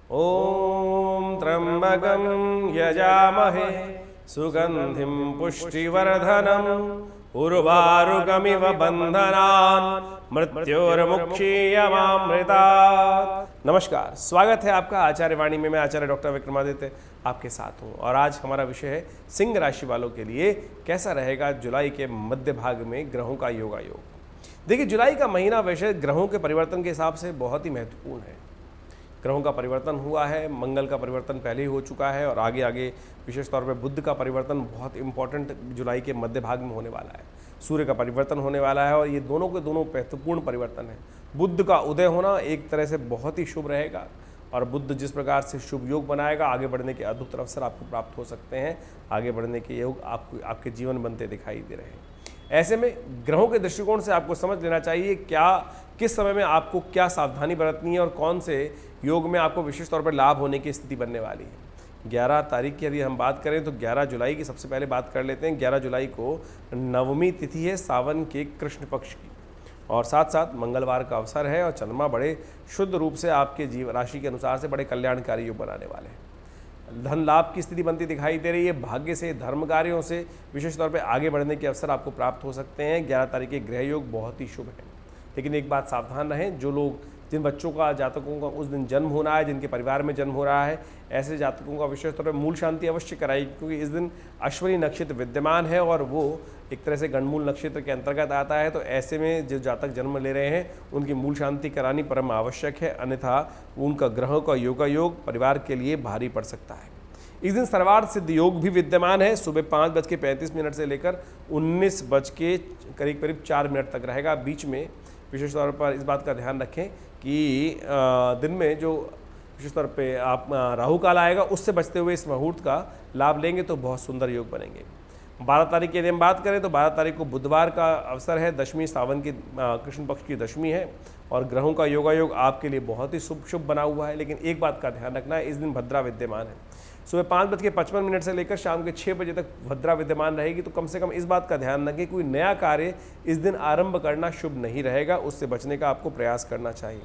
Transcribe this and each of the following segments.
ओम त्र्यंबकं यजामहे सुगंधिं पुष्टिवर्धनम् उर्वारुकमिव बंधनान् मृत्योर्मुक्षीयमामृतात्। नमस्कार, स्वागत है आपका आचार्य वाणी में। मैं आचार्य डॉक्टर विक्रमादित्य आपके साथ हूँ और आज हमारा विषय है सिंह राशि वालों के लिए कैसा रहेगा जुलाई के मध्य भाग में ग्रहों का योगायोग। देखिए, जुलाई का महीना वैसे ग्रहों के परिवर्तन के हिसाब से बहुत ही महत्वपूर्ण है। ग्रहों का परिवर्तन हुआ है, मंगल का परिवर्तन पहले ही हो चुका है और आगे आगे विशेष तौर पर बुध का परिवर्तन बहुत इंपॉर्टेंट जुलाई के मध्य भाग में होने वाला है। सूर्य का परिवर्तन होने वाला है और ये दोनों के दोनों महत्वपूर्ण परिवर्तन है। बुध का उदय होना एक तरह से बहुत ही शुभ रहेगा और बुध जिस प्रकार से शुभ योग बनाएगा, आगे बढ़ने के अद्भुत अवसर आपको प्राप्त हो सकते हैं। आगे बढ़ने के योग आपको आपके जीवन बनते दिखाई दे रहे हैं। ऐसे में ग्रहों के दृष्टिकोण से आपको समझ लेना चाहिए किस समय में आपको क्या सावधानी बरतनी है और कौन से योग में आपको विशेष तौर पर लाभ होने की स्थिति बनने वाली है। 11 तारीख की यदि हम बात करें तो 11 जुलाई की सबसे पहले बात कर लेते हैं। 11 जुलाई को नवमी तिथि है सावन के कृष्ण पक्ष की और साथ साथ मंगलवार का अवसर है और चंद्रमा बड़े शुद्ध रूप से आपके जीव राशि के अनुसार से बड़े कल्याणकारी योग बनाने वाले हैं। धन लाभ की स्थिति बनती दिखाई दे रही है। भाग्य से, धर्म कार्यों से विशेष तौर पे आगे बढ़ने के अवसर आपको प्राप्त हो सकते हैं। 11 तारीख के ग्रह योग बहुत ही शुभ है, लेकिन एक बात सावधान रहें, जो लोग जिन बच्चों का जातकों का उस दिन जन्म होना है, जिनके परिवार में जन्म हो रहा है, ऐसे जातकों का विशेष तौर पर मूल शांति अवश्य कराई, क्योंकि इस दिन अश्विनी नक्षत्र विद्यमान है और वो एक तरह से गणमूल नक्षत्र के अंतर्गत आता है। तो ऐसे में जो जातक जन्म ले रहे हैं उनकी मूल शांति करानी परम आवश्यक है, अन्यथा उनका ग्रहों का योगायोग परिवार के लिए भारी पड़ सकता है। इस दिन सर्वार्थ सिद्ध योग भी विद्यमान है। सुबह 5:35 से लेकर 19 बज के करीब 4 मिनट तक रहेगा। बीच में विशेष तौर पर इस बात का ध्यान रखें कि दिन में जो विशेष तौर पे आप राहु काल आएगा, उससे बचते हुए इस मुहूर्त का लाभ लेंगे तो बहुत सुंदर योग बनेंगे। 12 तारीख की यदि हम बात करें तो 12 तारीख को बुधवार का अवसर है। दशमी सावन की कृष्ण पक्ष की दशमी है और ग्रहों का योगायोग आपके लिए बहुत ही शुभ बना हुआ है। लेकिन एक बात का ध्यान रखना है, इस दिन भद्रा विद्यमान है। सुबह 5:55 से लेकर शाम के 6 बजे तक भद्रा विद्यमान रहेगी। तो कम से कम इस बात का ध्यान रखें, कोई नया कार्य इस दिन आरंभ करना शुभ नहीं रहेगा, उससे बचने का आपको प्रयास करना चाहिए।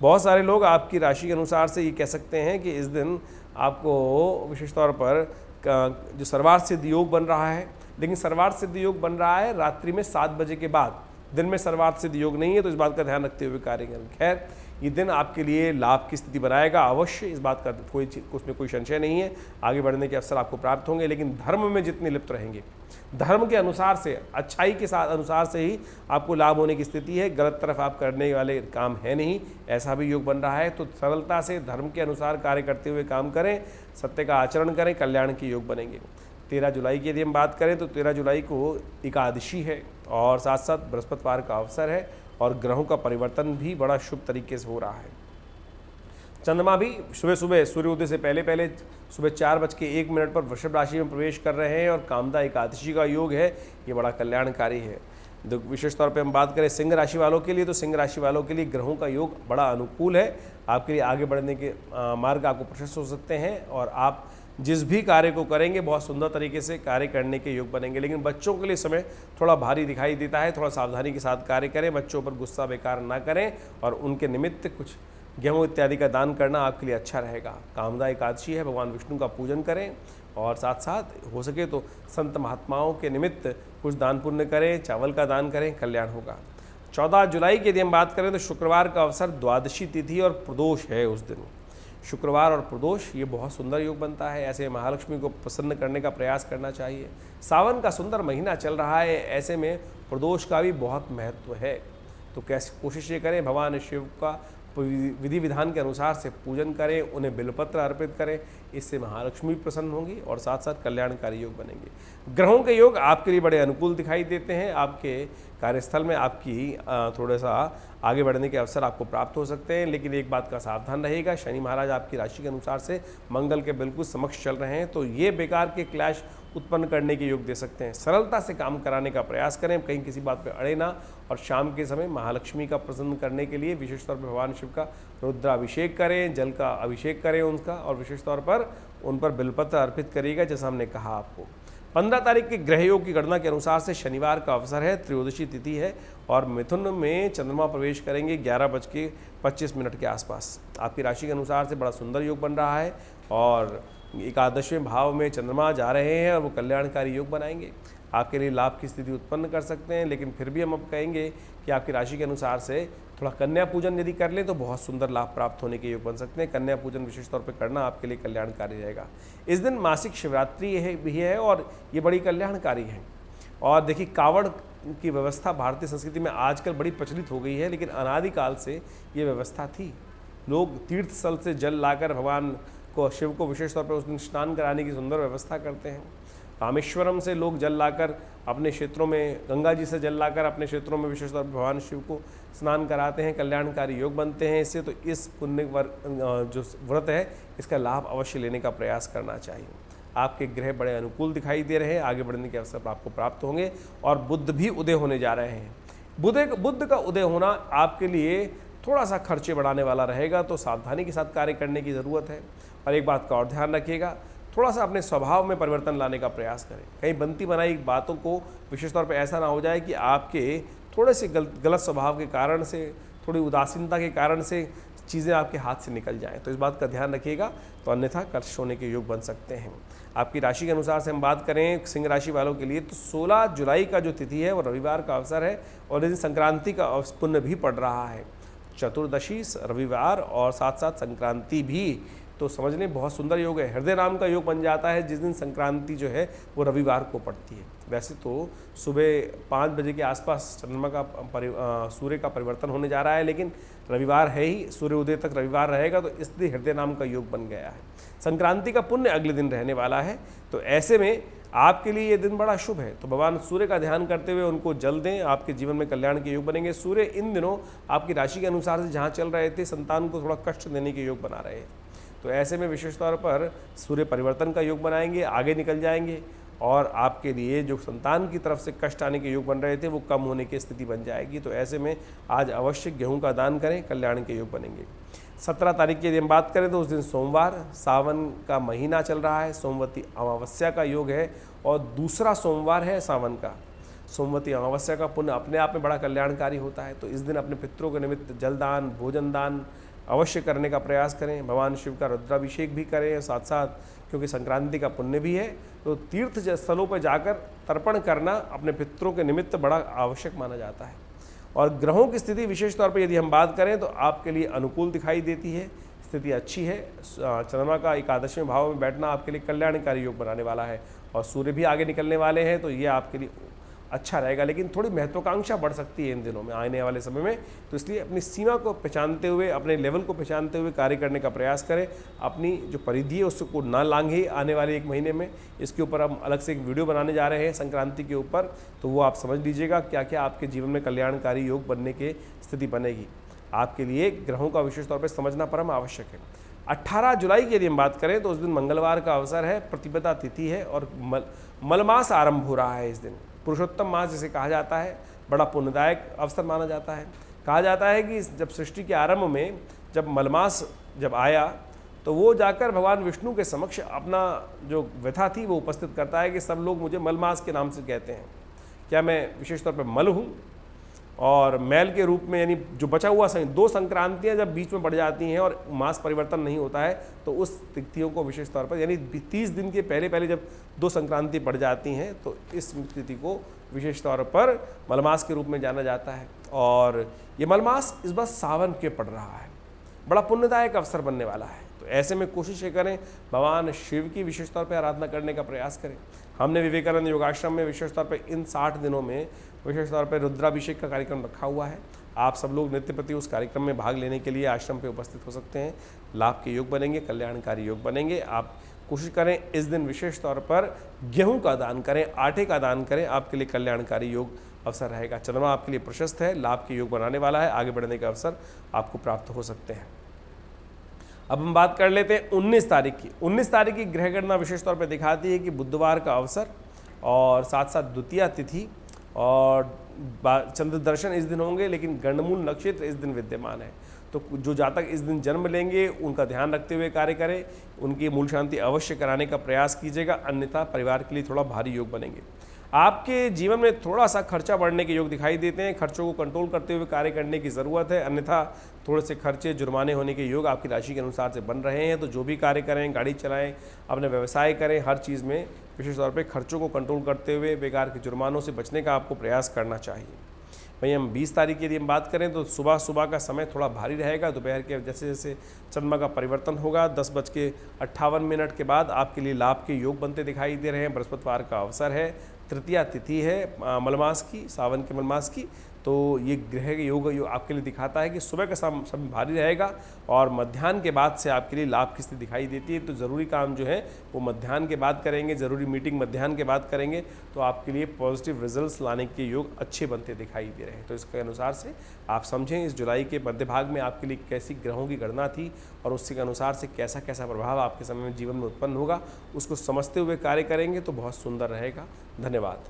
बहुत सारे लोग आपकी राशि के अनुसार से ये कह सकते हैं कि इस दिन आपको विशेष तौर पर जो सर्वार्थ सिद्ध योग बन रहा है, लेकिन सर्वार्थ सिद्ध योग बन रहा है रात्रि में 7 बजे के बाद। दिन में सर्वार्थ सिद्ध योग नहीं है, तो इस बात का ध्यान रखते हुए कार्य करें। खैर, ये दिन आपके लिए लाभ की स्थिति बनाएगा अवश्य, इस बात का उसमें कोई संशय नहीं है। आगे बढ़ने के अवसर आपको प्राप्त होंगे, लेकिन धर्म में जितने लिप्त रहेंगे, धर्म के अनुसार से, अच्छाई के साथ अनुसार से ही आपको लाभ होने की स्थिति है। गलत तरफ आप करने वाले काम है नहीं, ऐसा भी योग बन रहा है। तो सरलता से धर्म के अनुसार कार्य करते हुए काम करें, सत्य का आचरण करें, कल्याण के योग बनेंगे। 13 जुलाई की यदि हम बात करें तो 13 जुलाई को एकादशी है और साथ साथ बृहस्पतिवार का अवसर है और ग्रहों का परिवर्तन भी बड़ा शुभ तरीके से हो रहा है। चंद्रमा भी सुबह सूर्योदय से पहले सुबह 4:01 पर वृषभ राशि में प्रवेश कर रहे हैं और कामदा एकादशी का योग है। ये बड़ा कल्याणकारी है। विशेष तौर पे हम बात करें सिंह राशि वालों के लिए, तो सिंह राशि वालों के लिए ग्रहों का योग बड़ा अनुकूल है। आपके लिए आगे बढ़ने के मार्ग आपको प्रशस्त हो सकते हैं और आप जिस भी कार्य को करेंगे बहुत सुंदर तरीके से कार्य करने के योग बनेंगे। लेकिन बच्चों के लिए समय थोड़ा भारी दिखाई देता है, थोड़ा सावधानी के साथ कार्य करें, बच्चों पर गुस्सा बेकार ना करें और उनके निमित्त कुछ गेहूं इत्यादि का दान करना आपके लिए अच्छा रहेगा। कामदा एकादशी है, भगवान विष्णु का पूजन करें और साथ साथ हो सके तो संत महात्माओं के निमित्त कुछ दान पुण्य करें, चावल का दान करें, कल्याण होगा। 14 जुलाई की यदि हम बात करें तो शुक्रवार का अवसर, द्वादशी तिथि और प्रदोष है। उस दिन शुक्रवार और प्रदोष ये बहुत सुंदर योग बनता है। ऐसे महालक्ष्मी को प्रसन्न करने का प्रयास करना चाहिए। सावन का सुंदर महीना चल रहा है, ऐसे में प्रदोष का भी बहुत महत्व है। तो कैसे कोशिश ये करें, भगवान शिव का विधि विधान के अनुसार से पूजन करें, उन्हें बिलपत्र अर्पित करें, इससे महालक्ष्मी प्रसन्न होंगी और साथ साथ कल्याणकारी योग बनेंगे। ग्रहों के योग आपके लिए बड़े अनुकूल दिखाई देते हैं। आपके कार्यस्थल में आपकी थोड़ा सा आगे बढ़ने के अवसर आपको प्राप्त हो सकते हैं, लेकिन एक बात का सावधान रहेगा, शनि महाराज आपकी राशि के अनुसार से मंगल के बिल्कुल समक्ष चल रहे हैं, तो ये बेकार के क्लैश उत्पन्न करने के योग दे सकते हैं। सरलता से काम कराने का प्रयास करें, कहीं किसी बात पर अड़े ना और शाम के समय महालक्ष्मी का प्रसन्न करने के लिए विशेष तौर पर भगवान शिव का रुद्राभिषेक करें, जल का अभिषेक करें उनका, और विशेष तौर पर उन पर बिलपत्र अर्पित करिएगा जैसा हमने कहा आपको। 15 तारीख के ग्रह योग की गणना के अनुसार से शनिवार का अवसर है, त्रयोदशी तिथि है और मिथुन में चंद्रमा प्रवेश करेंगे 11:25 के आसपास। आपकी राशि के अनुसार से बड़ा सुंदर योग बन रहा है और एकादशवें भाव में चंद्रमा जा रहे हैं और वो कल्याणकारी योग बनाएंगे, आपके लिए लाभ की स्थिति उत्पन्न कर सकते हैं। लेकिन फिर भी हम अब कहेंगे कि आपकी राशि के अनुसार से थोड़ा कन्या पूजन यदि कर लें तो बहुत सुंदर लाभ प्राप्त होने के योग बन सकते हैं। कन्या पूजन विशेष तौर पर करना आपके लिए कल्याणकारी रहेगा। इस दिन मासिक शिवरात्रि भी है और ये बड़ी कल्याणकारी है। और देखिए, कावड़ की व्यवस्था भारतीय संस्कृति में आजकल बड़ी प्रचलित हो गई है, लेकिन अनादिकाल से ये व्यवस्था थी। लोग तीर्थ स्थल से जल लाकर भगवान को, शिव को विशेष तौर पर उस दिन स्नान कराने की सुंदर व्यवस्था करते हैं। रामेश्वरम से लोग जल लाकर अपने क्षेत्रों में, गंगा जी से जल लाकर अपने क्षेत्रों में विशेष तौर पर भगवान शिव को स्नान कराते हैं, कल्याणकारी योग बनते हैं इससे। तो इस पुण्य जो व्रत है इसका लाभ अवश्य लेने का प्रयास करना चाहिए। आपके ग्रह बड़े अनुकूल दिखाई दे रहे हैं, आगे बढ़ने के अवसर आपको प्राप्त होंगे और बुध भी उदय होने जा रहे हैं। बुध का उदय होना आपके लिए थोड़ा सा खर्चे बढ़ाने वाला रहेगा, तो सावधानी के साथ कार्य करने की ज़रूरत है। और एक बात का और ध्यान रखिएगा, थोड़ा सा अपने स्वभाव में परिवर्तन लाने का प्रयास करें। कहीं बनती बनाई बातों को विशेष तौर पे ऐसा ना हो जाए कि आपके थोड़े से गलत स्वभाव के कारण से, थोड़ी उदासीनता के कारण से चीज़ें आपके हाथ से निकल जाएं। तो इस बात का ध्यान रखिएगा, तो अन्यथा कष्ट होने के योग बन सकते हैं। आपकी राशि के अनुसार से हम बात करें सिंह राशि वालों के लिए, तो 16 जुलाई का जो तिथि है वो रविवार का अवसर है और इस दिन संक्रांति का पुण्य भी पड़ रहा है। चतुर्दशी रविवार और साथ साथ संक्रांति भी, तो समझ लें बहुत सुंदर योग है। हृदय नाम का योग बन जाता है जिस दिन संक्रांति जो है वो रविवार को पड़ती है। वैसे तो सुबह 5 बजे के आसपास चंद्रमा का सूर्य का परिवर्तन होने जा रहा है, लेकिन रविवार है ही, सूर्योदय तक रविवार रहेगा, तो इसलिए हृदय नाम का योग बन गया है। संक्रांति का पुण्य अगले दिन रहने वाला है, तो ऐसे में आपके लिए ये दिन बड़ा शुभ है। तो भगवान सूर्य का ध्यान करते हुए उनको जल दें, आपके जीवन में कल्याण के योग बनेंगे। सूर्य इन दिनों आपकी राशि के अनुसार से जहाँ चल रहे थे, संतान को थोड़ा कष्ट देने के योग बना रहे हैं, तो ऐसे में विशेष तौर पर सूर्य परिवर्तन का योग बनाएंगे, आगे निकल जाएंगे और आपके लिए जो संतान की तरफ से कष्ट आने के योग बन रहे थे वो कम होने की स्थिति बन जाएगी। तो ऐसे में आज अवश्य गेहूं का दान करें, कल्याण के योग बनेंगे। 17 तारीख की यदि हम बात करें तो उस दिन सोमवार, सावन का महीना चल रहा है, सोमवती अमावस्या का योग है और दूसरा सोमवार है सावन का। सोमवती अमावस्या का पुण्य अपने आप में बड़ा कल्याणकारी होता है, तो इस दिन अपने पितरों के निमित्त जलदान, भोजन दान अवश्य करने का प्रयास करें। भगवान शिव का रुद्राभिषेक भी करें, साथ साथ क्योंकि संक्रांति का पुण्य भी है, तो तीर्थ स्थलों पर जाकर तर्पण करना अपने पितरों के निमित्त बड़ा आवश्यक माना जाता है। और ग्रहों की स्थिति विशेष तौर पर यदि हम बात करें तो आपके लिए अनुकूल दिखाई देती है, स्थिति अच्छी है। चंद्रमा का एकादशवें भाव में बैठना आपके लिए कल्याणकारी योग बनाने वाला है और सूर्य भी आगे निकलने वाले हैं, तो ये आपके लिए अच्छा रहेगा। लेकिन थोड़ी महत्वाकांक्षा बढ़ सकती है इन दिनों में, आने वाले समय में, तो इसलिए अपनी सीमा को पहचानते हुए, अपने लेवल को पहचानते हुए कार्य करने का प्रयास करें। अपनी जो परिधि है उसको ना लांघे आने वाले 1 महीने में। इसके ऊपर हम अलग से एक वीडियो बनाने जा रहे हैं संक्रांति के ऊपर, तो वो आप समझ लीजिएगा क्या क्या आपके जीवन में कल्याणकारी योग बनने की स्थिति बनेगी। आपके लिए ग्रहों का विशेष तौर पर समझना परम आवश्यक है। 18 जुलाई की यदि हम बात करें तो उस दिन मंगलवार का अवसर है, प्रतिपदा तिथि है और मलमास आरंभ हो रहा है। इस दिन पुरुषोत्तम मास जिसे कहा जाता है, बड़ा पुण्यदायक अवसर माना जाता है। कहा जाता है कि जब सृष्टि के आरंभ में जब मलमास जब आया तो वो जाकर भगवान विष्णु के समक्ष अपना जो व्यथा थी वो उपस्थित करता है कि सब लोग मुझे मलमास के नाम से कहते हैं, क्या मैं विशेष तौर पर मल हूँ? और मैल के रूप में, यानी जो बचा हुआ 2 संक्रांतियाँ जब बीच में पड़ जाती हैं और मास परिवर्तन नहीं होता है, तो उस तिथियों को विशेष तौर पर, यानी 30 दिन के पहले जब 2 संक्रांति पड़ जाती हैं तो इस तिथि को विशेष तौर पर मलमास के रूप में जाना जाता है। और ये मलमास इस बार सावन के पड़ रहा है, बड़ा पुण्यदायक अवसर बनने वाला है। तो ऐसे में कोशिश ये करें भगवान शिव की विशेष तौर पर आराधना करने का प्रयास करें। हमने विवेकानंद योगाश्रम में विशेष तौर पर इन 60 दिनों में विशेष तौर पर रुद्राभिषेक का कार्यक्रम रखा हुआ है। आप सब लोग नित्य प्रति उस कार्यक्रम में भाग लेने के लिए आश्रम पे उपस्थित हो सकते हैं। लाभ के योग बनेंगे, कल्याणकारी योग बनेंगे। आप कोशिश करें इस दिन विशेष तौर पर गेहूं का दान करें, आटे का दान करें, आपके लिए कल्याणकारी योग अवसर रहेगा। चंद्रमा आपके लिए प्रशस्त है, लाभ के योग बनाने वाला है, आगे बढ़ने के अवसर आपको प्राप्त हो सकते हैं। अब हम बात कर लेते हैं 19 तारीख की। 19 तारीख की ग्रह गणना विशेष तौर पर दिखाती है कि बुधवार का अवसर और साथ साथ द्वितीया तिथि और चंद्र दर्शन इस दिन होंगे, लेकिन गंडमूल नक्षत्र इस दिन विद्यमान है। तो जो जातक इस दिन जन्म लेंगे उनका ध्यान रखते हुए कार्य करें, उनकी मूल शांति अवश्य कराने का प्रयास कीजिएगा, अन्यथा परिवार के लिए थोड़ा भारी योग बनेंगे। आपके जीवन में थोड़ा सा खर्चा बढ़ने के योग दिखाई देते हैं, खर्चों को कंट्रोल करते हुए कार्य करने की ज़रूरत है, अन्यथा थोड़े से खर्चे जुर्माने होने के योग आपकी राशि के अनुसार से बन रहे हैं। तो जो भी कार्य करें, गाड़ी चलाएं, अपने व्यवसाय करें, हर चीज़ में विशेष तौर पे खर्चों को कंट्रोल करते हुए बेकार के जुर्मानों से बचने का आपको प्रयास करना चाहिए। वहीं हम 20 तारीख की यदि हम बात करें तो सुबह का समय थोड़ा भारी रहेगा। दोपहर के जैसे जैसे चंद्रमा का परिवर्तन होगा 10:58 के बाद आपके लिए लाभ के योग बनते दिखाई दे रहे हैं। बृहस्पतिवार का अवसर है, तृतीया तिथि है मलमास की, सावन के मलमास की। तो ये ग्रह के योग आपके लिए दिखाता है कि सुबह का समय भारी रहेगा और मध्याह्न के बाद से आपके लिए लाभ की स्थिति दिखाई देती है। तो ज़रूरी काम जो है वो मध्याह्न के बाद करेंगे, ज़रूरी मीटिंग मध्याह्न के बाद करेंगे तो आपके लिए पॉजिटिव रिजल्ट्स लाने के योग अच्छे बनते दिखाई दे रहे हैं। तो इसके अनुसार से आप समझें इस जुलाई के मध्य भाग में आपके लिए कैसी ग्रहों की गणना थी और उसके अनुसार से कैसा कैसा प्रभाव आपके समय में जीवन में उत्पन्न होगा, उसको समझते हुए कार्य करेंगे तो बहुत सुंदर रहेगा। धन्यवाद।